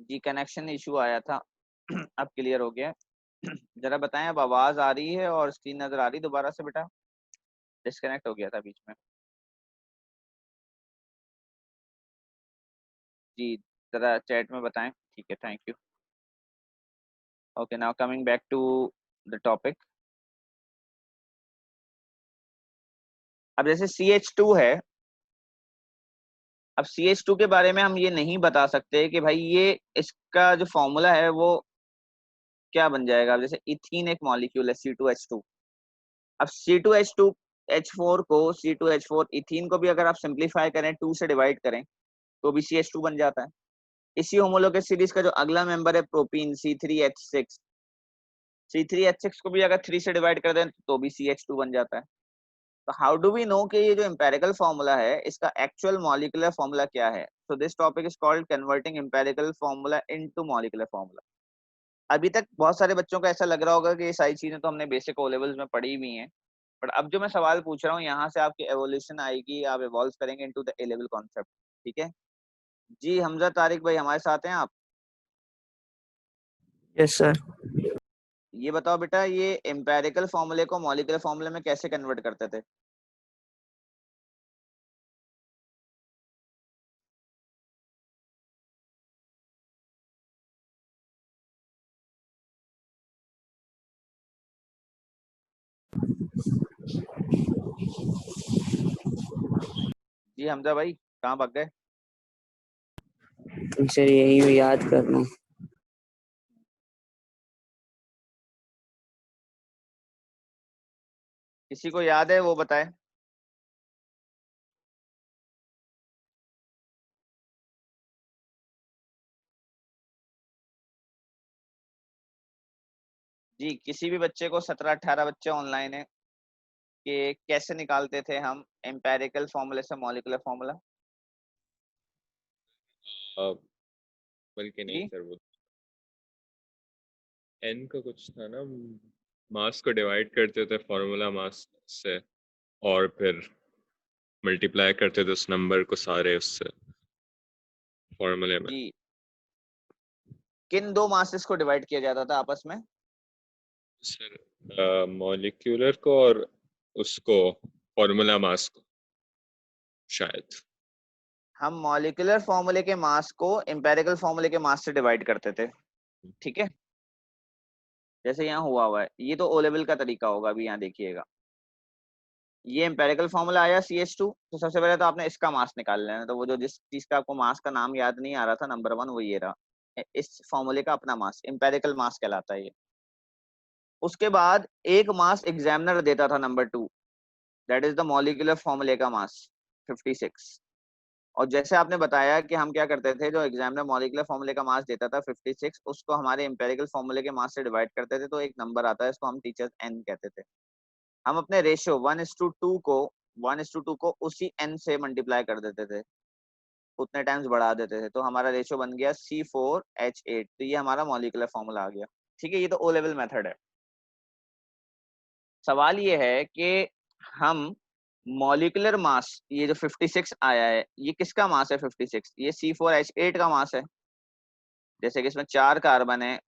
जी कनेक्शन इशू आया था अब क्लियर हो गया। जरा बताएं, अब आवाज आ रही है और स्क्रीन नजर आ रही दोबारा से बेटा? डिस्कनेक्ट हो गया था बीच में। जी जरा चैट में बताएं, ठीक है, thank you. Okay, now coming back to the topic. अब जैसे CH2 है, अब CH2 के बारे में हम ये नहीं बता सकते कि भाई ये इसका जो फॉर्मूला है वो क्या बन जाएगा। अब जैसे इथीन एक मॉलिक्यूल है C2H2, अब C2H2H4 को C2H4 इथीन को भी अगर आप सिंप्लीफाई करें 2 से डिवाइड करें तो भी CH2 बन जाता है। इसी होमोलोगस सीरीज का जो अगला मेंबर है प्रोपीन C3H6, C3H6 को भी अगर 3 से डिवाइड कर दें तो भी CH2 बन जाता है। तो हाउ डू वी नो कि ये जो एम्पेरिकल फॉर्मूला है इसका एक्चुअल मॉलिक्यूलर फॉर्मूला क्या है? So this topic is called converting empirical formula into molecular formula. अभी तक बहुत सारे बच्चों को ऐसा लग रहा होगा कि ये सारी चीजें तो हमने बेसिक ओ लेवल्स में पढ़ी हुई हैं, बट अब जो मैं सवाल पूछ रहा हूँ यहाँ से आपकी एवोल्यूशन आएगी, आप इवॉल्व करेंगे into the A level concept, ठीक है। जी हमजा तारिक भाई हमारे साथ हैं आप? Yes sir. ये बताओ बेटा, ये एम्पेरिकल फॉर्मूले को मॉलिक्यूलर फॉर्मूले में कैसे कन्वर्ट करते थे? जी हमजा भाई कहाँ भाग गए? सर यही याद कर रहा हूँ। किसी को याद है वो बताए। जी किसी भी बच्चे को, 17-18 बच्चे ऑनलाइन है, कि कैसे निकालते थे हम एम्पेरिकल फॉर्मूले से मॉलिक्यूलर फॉर्मूला? बल्कि नहीं जी सर, वो एन का कुछ था ना, मास को डिवाइड करते थे फॉर्मूला मास से और फिर मल्टीप्लाई करते थे उस नंबर को सारे उससे फॉर्मूले में। जी किन दो मासेस को डिवाइड किया जाता था आपस में? सर मॉलिक्यूलर को और उसको फॉर्मूला मास को शायद। हम मॉलिक्यूलर फॉर्मूले के मास को एम्पेरिकल फॉर्मूले के मास से डिवाइड करते थे, ठीक है। जैसे यहाँ हुआ है, ये तो ओ लेवल का तरीका होगा। अभी यहाँ देखिएगा, ये एम्पेरिकल फॉर्मूला आया CH2, तो सबसे पहले तो आपने इसका मास निकाल लेना। तो वो जो जिस चीज का आपको मास का नाम याद नहीं आ रहा था, नंबर 1 वो ये रहा, इस फॉर्मूले का अपना मास एम्पेरिकल मास कहलाता है ये। उसके बाद एक मास एग्जामिनर देता था, number 2, that is the molecular फॉर्मूले का मास 56। और जैसे आपने बताया कि हम क्या करते थे, जो एग्जामिनर मॉलिक्यूलर फॉर्मूले का मास देता था 56, उसको हमारे एम्पेरिकल फॉर्मूले के मास से डिवाइड करते थे, तो एक नंबर आता है, इसको हम टीचर्स n कहते थे। हम अपने रेशियो 1:2 को उसी n से मल्टीप्लाई कर देते थे, उतने टाइम्स बढ़ा देते थे, तो हमारा रेशियो बन गया C4H8। तो ये हमारा मॉलिक्यूलर फॉर्मूला आ गया। ठीक है, ये तो ओ लेवल मेथड है। सवाल ये है कि हम मॉलिक्यूलर मास, ये जो 56 आया है, ये किसका मास है 56? ये C4H8 का मास है। जैसे कि इसमें 4 कार्बन है,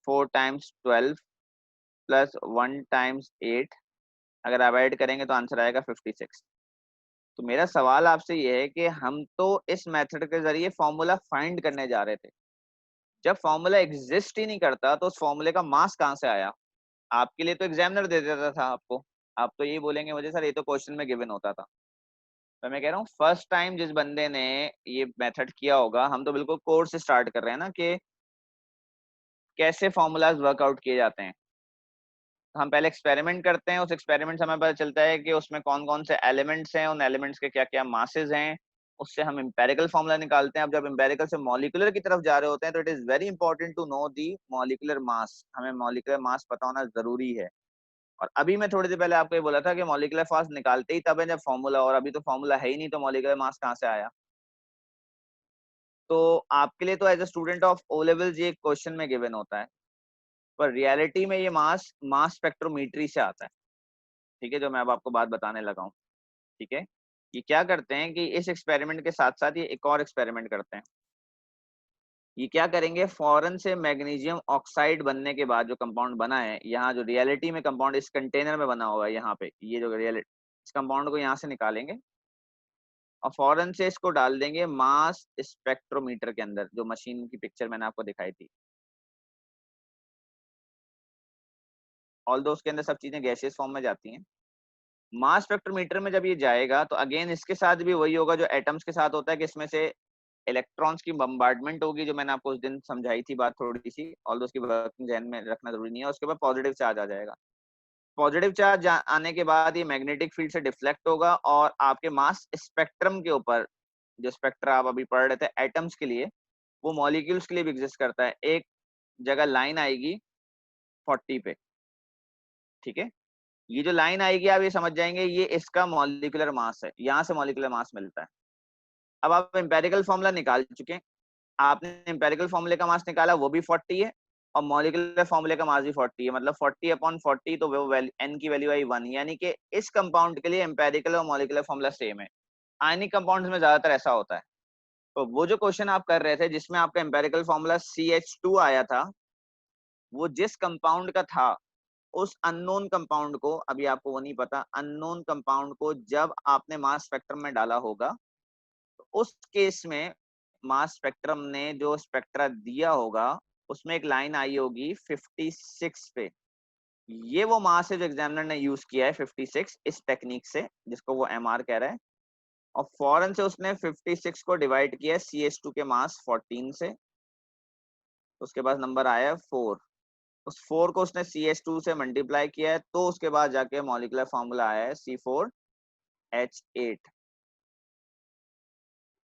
4 टाइम्स 12 प्लस 1 टाइम्स 8, अगर आप ऐड करेंगे तो आंसर आएगा 56। तो मेरा सवाल आपसे ये है कि हम तो इस मेथड के जरिए फॉर्मूला फाइंड करने जा रहे थे, जब फॉर्मूला एग्जिस्ट ही नहीं करता तो उस फॉर्मूले का मास कहाँ से आया? आपके लिए तो एग्जामिनर दे देता था आपको, आप तो यही बोलेंगे मुझे सर ये तो क्वेश्चन में गिवन होता था। तो मैं कह रहा हूँ फर्स्ट टाइम जिस बंदे ने ये मेथड किया होगा, हम तो बिल्कुल कोर्स से स्टार्ट कर रहे हैं ना कि कैसे फॉर्मूलाज वर्कआउट किए जाते हैं। हम पहले एक्सपेरिमेंट करते हैं, उस एक्सपेरिमेंट से हमें पता चलता है कि उसमें कौन कौन से एलिमेंट्स हैं, उन एलिमेंट्स के क्या क्या मासेस हैं, उससे हम एम्पेरिकल फॉर्मूला निकालते हैं। अब जब एम्पेरिकल से मॉलिक्यूलर की तरफ जा रहे होते हैं तो it is very important to know the molecular mass, हमें मॉलिक्यूलर मास पता होना जरूरी है। और अभी मैं थोड़ी देर पहले आपको ये बोला था कि मॉलिक्यूलर मास निकालते ही तब है जब फॉर्मूला, और अभी तो फॉर्मूला है ही नहीं, तो मॉलिक्यूलर मास कहाँ से आया? तो आपके लिए तो as a student of O levels ये क्वेश्चन में गिवन होता है, पर रियलिटी में ये मास मास स्पेक्ट्रोमीट्री से आता है। ठीक है, जो मैं अब आपको बात बताने लगा हूँ। ठीक है, ये क्या करते हैं कि इस एक्सपेरिमेंट के साथ साथ ये एक और एक्सपेरिमेंट करते हैं। ये क्या करेंगे, फॉरन से मैग्नीशियम ऑक्साइड बनने के बाद जो कंपाउंड बना है, यहाँ जो रियलिटी में कंपाउंड इस कंटेनर में बना हुआ है, यहाँ पे ये जो रियलिटी, इस कंपाउंड को यहाँ से निकालेंगे और फॉरन से इसको डाल देंगे मास स्पेक्ट्रोमीटर के अंदर, जो मशीन की पिक्चर मैंने आपको दिखाई थी। ऑल्दो उसके अंदर सब चीजें गैसियस फॉर्म में जाती हैं। मास स्पेक्ट्रोमीटर में जब ये जाएगा तो अगेन इसके साथ भी वही होगा जो एटम्स के साथ होता है, कि इसमें से इलेक्ट्रॉन्स की बम्बार्डमेंट होगी, जो मैंने आपको उस दिन समझाई थी बात थोड़ी सी, ऑल्दो उसकी वर्किंग ध्यान में रखना जरूरी नहीं है। उसके बाद पॉजिटिव चार्ज आ जाएगा। पॉजिटिव चार्ज आने के बाद ये मैग्नेटिक फील्ड से डिफ्लेक्ट होगा और आपके मास स्पेक्ट्रम के ऊपर, जो स्पेक्ट्रा आप अभी पढ़ रहे थे एटम्स के लिए, वो मॉलिक्यूल्स के लिए भी एग्जिस्ट करता है। एक जगह लाइन आएगी 40 पे। ठीक है, ये जो लाइन आएगी आप ये समझ जाएंगे ये इसका मॉलिक्यूलर मास है, यहाँ से मॉलिक्यूलर मास मिलता है। अब आप एम्पेरिकल फॉर्मूला निकाल चुके हैं, आपने एम्पेरिकल फॉर्मूले का मास निकाला, वो भी 40 है, और मॉलिक्यूलर फॉर्मूले का मास भी 40 है, मतलब 40/40, तो वो n की वैल्यू आई 1, यानी कि इस कंपाउंड के लिए एम्पेरिकल और मॉलिक्यूलर फॉर्मूला सेम है। आयनिक कंपाउंड्स में ज्यादातर ऐसा होता है। तो वो जो क्वेश्चन आप कर रहे थे जिसमें आपका एम्पेरिकल फॉर्मूला CH2 आया था, वो जिस कंपाउंड का था, उस अननोन कंपाउंड को, अभी आपको वो नहीं पता, अननोन कंपाउंड को जब आपने मास स्पेक्ट्रम में डाला होगा, तो उस केस में मास स्पेक्ट्रम ने जो स्पेक्ट्रा दिया होगा उसमें एक लाइन आई होगी 56 पे। ये वो मास है जो एग्जामिनर ने यूज किया है 56 इस टेक्निक से, जिसको वो MR कह रहा है, और फॉरन से उसने 56 को डिवाइड किया है CH2 के मास 14 से, उसके बाद नंबर आया 4, उस 4 को उसने CH2 से मल्टीप्लाई किया है, तो उसके बाद जाके मॉलिक्यूलर फॉर्मूला आया है C4H8।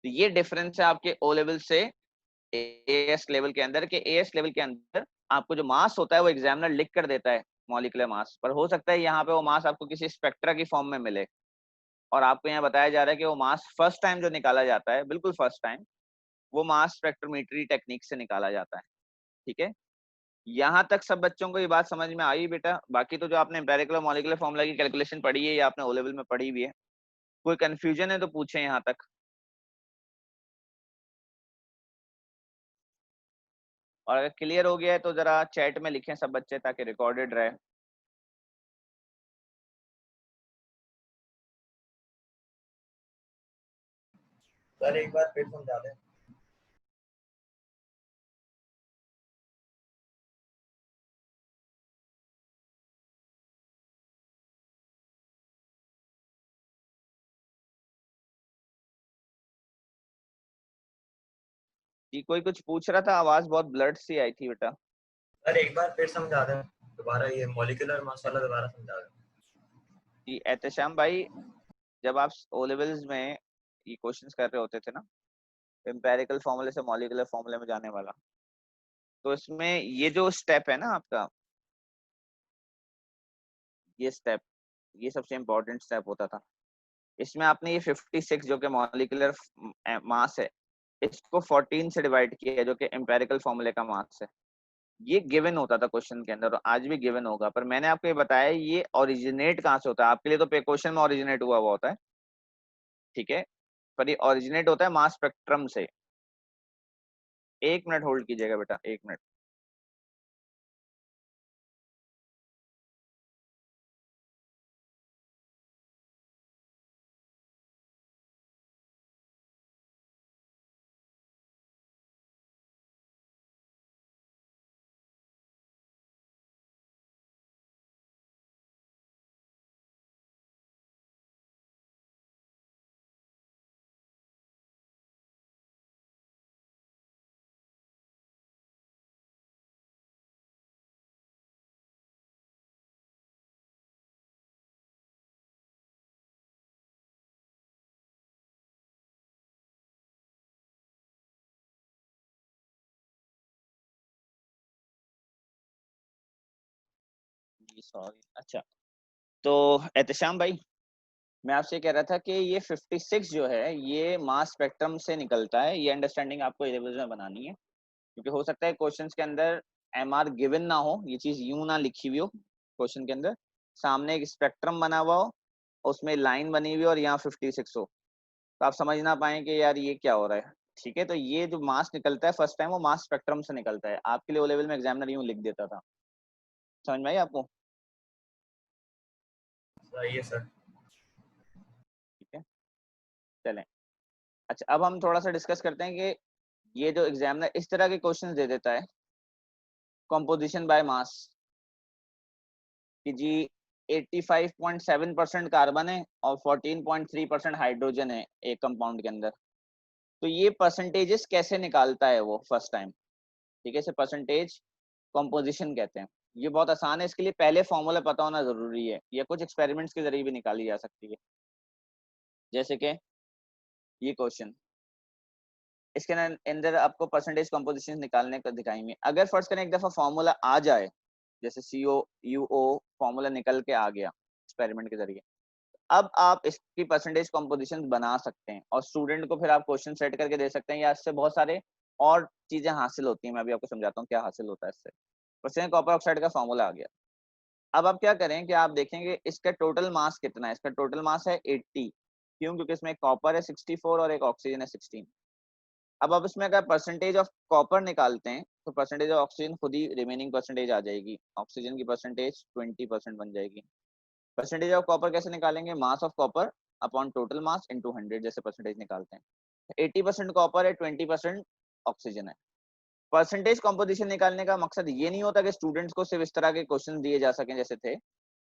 तो ये डिफरेंस है आपके ओ लेवल से AS लेवल के अंदर, के AS लेवल के अंदर आपको जो मास होता है वो एग्जामिनर लिख कर देता है मॉलिक्यूलर मास, पर हो सकता है यहाँ पे वो मास आपको किसी स्पेक्ट्रा की फॉर्म में मिले, और आपको यहाँ बताया जा रहा है कि वो मास फर्स्ट टाइम जो निकाला जाता है, बिल्कुल फर्स्ट टाइम, वो मास स्पेक्ट्रोमेट्री टेक्निक से निकाला जाता है। ठीक है, यहाँ तक सब बच्चों को ये बात समझ में आई बेटा? बाकी तो जो आपने एम्पेरिकल और मॉलिक्यूलर फॉर्मूला की कैलकुलेशन पढ़ी है या आपने ओ लेवल में पढ़ी हुई है, कोई कंफ्यूजन है तो पूछे यहाँ तक। और अगर क्लियर हो गया है तो जरा चैट में लिखें सब बच्चे, ताकि रिकॉर्डेड रहे। सर एक बार फिर समझा दें। कि कोई कुछ पूछ रहा था, आवाज बहुत ब्लड सी आई थी बेटा। सर एक बार फिर समझा दें, दोबारा ये मॉलिक्यूलर मास वाला दोबारा समझा दें। कि एहतशाम भाई, जब आप ओ लेवल्स में ये क्वेश्चंस कर रहे होते थे ना, एम्पेरिकल फॉर्मूले से मॉलिक्यूलर फॉर्मूले में जाने वाला, तो इसमें ये जो स्टेप है ना आपका, ये स्टेप, ये सबसे इम्पोर्टेंट स्टेप होता था। इसमें आपने ये 56 जो कि मॉलिक्यूलर मास है, इसको 14 से डिवाइड किया जो कि एम्पेरिकल फॉर्मूले का मास है। ये गिवन होता था क्वेश्चन के अंदर और आज भी गिवन होगा, पर मैंने आपको ये बताया ये ओरिजिनेट कहाँ से होता है। आपके लिए तो क्वेश्चन में ओरिजिनेट हुआ हुआ होता है, ठीक है, पर ये ओरिजिनेट होता है मास स्पेक्ट्रम से। 1 मिनट होल्ड कीजिएगा बेटा, 1 मिनट। सॉरी, अच्छा, तो एहतशाम भाई, मैं आपसे कह रहा था कि ये 56 जो है ये मास स्पेक्ट्रम से निकलता है। ये अंडरस्टैंडिंग आपको इलेवल में बनानी है, क्योंकि हो सकता है क्वेश्चंस के अंदर एमआर गिवन ना हो, ये चीज यूं ना लिखी हुई हो क्वेश्चन के अंदर, सामने एक स्पेक्ट्रम बना हुआ हो, उसमें लाइन बनी हुई और यहाँ 56 हो, तो आप समझ ना पाए कि यार ये क्या हो रहा है। ठीक है, तो ये जो मास निकलता है फर्स्ट टाइम वो मास स्पेक्ट्रम से निकलता है। आपके लिए ओ लेवल में एग्जामिनर यूं लिख देता था। समझ में आई आपको? सही है सर। ठीक है, चलें। अच्छा, अब हम थोड़ा सा डिस्कस करते हैं कि ये जो एग्जामिनर इस तरह के क्वेश्चंस दे देता है कंपोजिशन बाय मास, कि जी 85.7% कार्बन है और 14.3% हाइड्रोजन है एक कंपाउंड के अंदर, तो ये परसेंटेजेस कैसे निकालता है वो फर्स्ट टाइम। ठीक है, इसे परसेंटेज कंपोजिशन कहते हैं। ये बहुत आसान है, इसके लिए पहले फॉर्मूला पता होना जरूरी है, या कुछ एक्सपेरिमेंट्स के जरिए भी निकाली जा सकती है। जैसे कि ये क्वेश्चन, इसके अंदर आपको परसेंटेज कंपोजिशन निकालने को दिखाएंगे। अगर फर्स्ट करें एक दफा फॉर्मूला आ जाए, जैसे COUO फॉर्मूला निकल के आ गया एक्सपेरिमेंट के जरिए, अब आप इसकी परसेंटेज कंपोजिशन बना सकते हैं और स्टूडेंट को फिर आप क्वेश्चन सेट करके दे सकते हैं, या इससे बहुत सारे और चीजें हासिल होती हैं। मैं अभी आपको समझाता हूँ क्या हासिल होता है इससे। परसेंट कॉपर ऑक्साइड का फॉर्मूला आ गया। अब आप क्या करें कि आप देखेंगे इसका टोटल मास कितना है। इसका टोटल मास है 80। क्यों? क्योंकि इसमें एक कॉपर है 64 और एक ऑक्सीजन है 16। अब आप इसमें अगर परसेंटेज ऑफ कॉपर निकालते हैं तो परसेंटेज ऑफ ऑक्सीजन खुद ही रिमेनिंग परसेंटेज आ जाएगी। ऑक्सीजन की परसेंटेज 20% बन जाएगी। परसेंटेज ऑफ कॉपर कैसे निकालेंगे? Mass of copper upon total mass into 100 जैसे परसेंटेज निकालते हैं। 80% कॉपर है, 20% ऑक्सीजन है। परसेंटेज कंपोजिशन निकालने का मकसद ये नहीं होता कि स्टूडेंट्स को सिर्फ इस तरह के क्वेश्चन दिए जा सकें जैसे थे।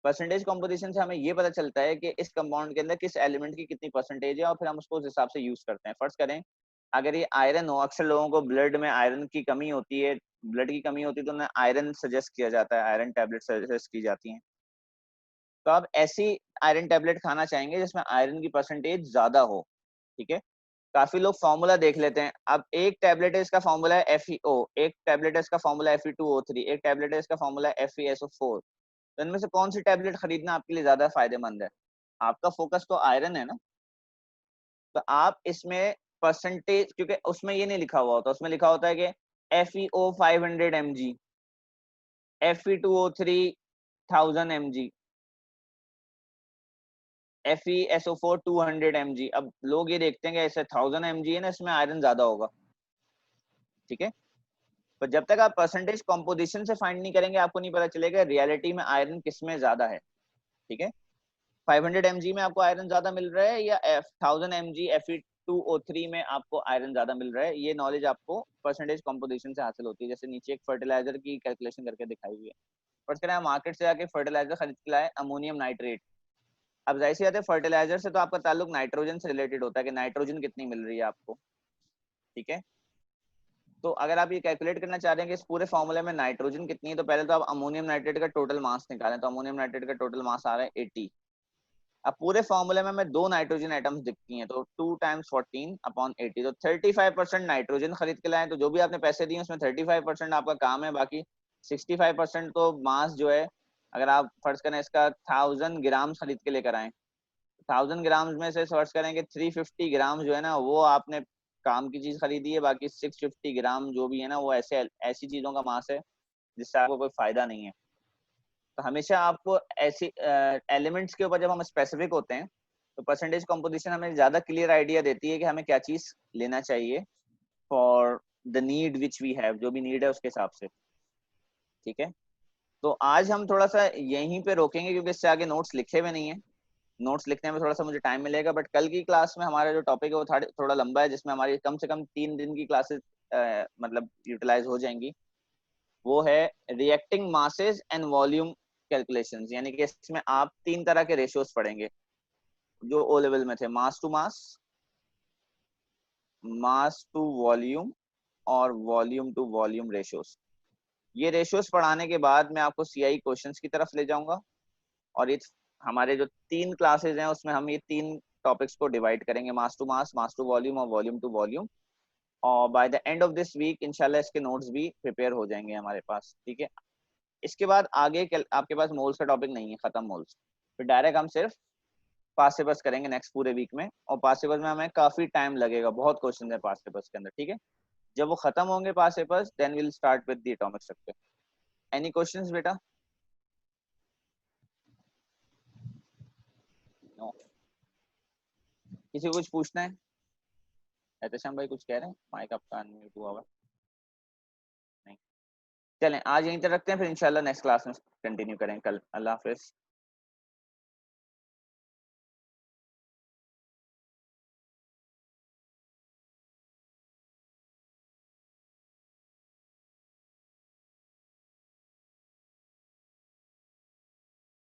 परसेंटेज कंपोजिशन से हमें ये पता चलता है कि इस कंपाउंड के अंदर किस एलिमेंट की कितनी परसेंटेज है और फिर हम उसको उस हिसाब से यूज करते हैं। फर्स्ट करें, अगर ये आयरन हो, अक्सर लोगों को ब्लड में आयरन की कमी होती है, ब्लड की कमी होती है तो उन्हें आयरन सजेस्ट किया जाता है, आयरन टैबलेट सजेस्ट की जाती हैं। तो आप ऐसी आयरन टैबलेट खाना चाहेंगे जिसमें आयरन की परसेंटेज ज्यादा हो। ठीक है, काफी लोग फॉर्मूला देख लेते हैं। अब एक टैबलेट है इसका फॉर्मूला है FeO, एक टैबलेट है इसका फॉर्मूला Fe2O3, एक टैबलेट है इसका फॉर्मूला है FeSO4। तो इनमें से कौन सी टैबलेट खरीदना आपके लिए ज्यादा फायदेमंद है? आपका फोकस तो आयरन है ना, तो आप इसमें परसेंटेज, क्योंकि उसमें ये नहीं लिखा हुआ होता, उसमें लिखा होता है कि FeO 500 mg, Fe2O3 1000 mg, FeSO4 200 mg। अब लोग ये देखते हैं कि ऐसे 1000 mg है ना, इसमें आयरन ज्यादा होगा। ठीक है, पर जब तक आप परसेंटेज कंपोजिशन से फाइंड नहीं करेंगे आपको नहीं पता चलेगा रियलिटी में आयरन किसमें ज्यादा है। ठीक है, 500 mg में आपको आयरन ज्यादा मिल रहा है या 1000 mg Fe2O3 में आपको आयरन ज्यादा मिल रहा है, ये नॉलेज आपको परसेंटेज कंपोजिशन से हासिल होती है। जैसे नीचे एक फर्टिलाइजर की कैलकुलेशन करके दिखाई हुई है। फर्स्ट करें, मार्केट से जाके फर्टिलाइजर खरीद के लाए अमोनियम नाइट्रेट। अब जाहिर सी बात है फर्टिलाइजर से तो आपका ताल्लुक नाइट्रोजन से रिलेटेड होता है कि नाइट्रोजन कितनी मिल रही है आपको। ठीक है, तो अगर आप ये कैलकुलेट करना चाह रहे हैं कि इस पूरे फॉर्मूले में नाइट्रोजन कितनी है, तो पहले तो आप अमोनियम नाइट्रेट का टोटल मास निकालें। तो अमोनियम नाइट्रेट का टोटल मास आ रहा है 80। अब पूरे फॉर्मूले में हमें 2 नाइट्रोजन एटम्स दिखती हैं, तो 2 × 14 अपॉन 80, तो 35% नाइट्रोजन खरीद के लाए। तो जो भी आपने पैसे दिए उसमें 35% आपका काम है, बाकी 65% तो मास जो है अगर आप फर्ज करें इसका 1000 ग्राम खरीद के लेकर आए, 1000 ग्राम में से फर्ज करें कि 350 ग्राम जो है ना वो आपने काम की चीज खरीदी है, बाकी 650 ग्राम जो भी है ना वो ऐसी चीजों का मास है जिससे आपको कोई फायदा नहीं है। तो हमेशा आपको ऐसी एलिमेंट्स के ऊपर जब हम स्पेसिफिक होते हैं तो परसेंटेज कंपोजिशन हमें ज्यादा क्लियर आइडिया देती है कि हमें क्या चीज लेना चाहिए for the need which we have, जो भी नीड है उसके हिसाब से। ठीक है, तो आज हम थोड़ा सा यहीं पे रोकेंगे क्योंकि इससे आगे नोट्स लिखे हुए नहीं है, नोट्स लिखने में थोड़ा सा मुझे टाइम मिलेगा। बट कल की क्लास में हमारा जो टॉपिक है वो थोड़ा लंबा है, जिसमें हमारी कम से कम 3 दिन की क्लासेस मतलब यूटिलाइज हो जाएंगी। वो है reacting masses and volume calculations, यानी कि इसमें आप 3 तरह के रेशियोज पढ़ेंगे जो ओ लेवल में थे, mass to mass, mass to volume और वॉल्यूम टू वॉल्यूम रेशियोज। ये रेशियोज पढ़ाने के बाद मैं आपको सीआई क्वेश्चंस की तरफ ले जाऊंगा और ये हमारे जो 3 क्लासेस हैं उसमें हम ये 3 टॉपिक्स को डिवाइड करेंगे, मास टू वॉल्यूम और वॉल्यूम टू वॉल्यूम। और by the end of this week इंशाल्लाह इसके नोट्स भी प्रिपेयर हो जाएंगे हमारे पास। ठीक है, इसके बाद आगे आपके पास मोल्स का टॉपिक नहीं है, खत्म मोल्स, फिर डायरेक्ट हम सिर्फ पास पेपर्स करेंगे नेक्स्ट पूरे वीक में। और पास पेपर्स में हमें काफी टाइम लगेगा, बहुत क्वेश्चन है पास पेपर्स के अंदर। ठीक है, जब वो खत्म होंगे past papers then will start with the atomic structure. Any questions बेटा? नो, किसी को कुछ पूछना है? एहतशाम भाई कुछ कह रहे हैं, माइक आपका अनम्यूट हुआ हुआ नहीं। चलें आज यहीं तक रखते हैं, फिर इंशाल्लाह नेक्स्ट क्लास में कंटिन्यू करें कल। अल्लाह हाफिज।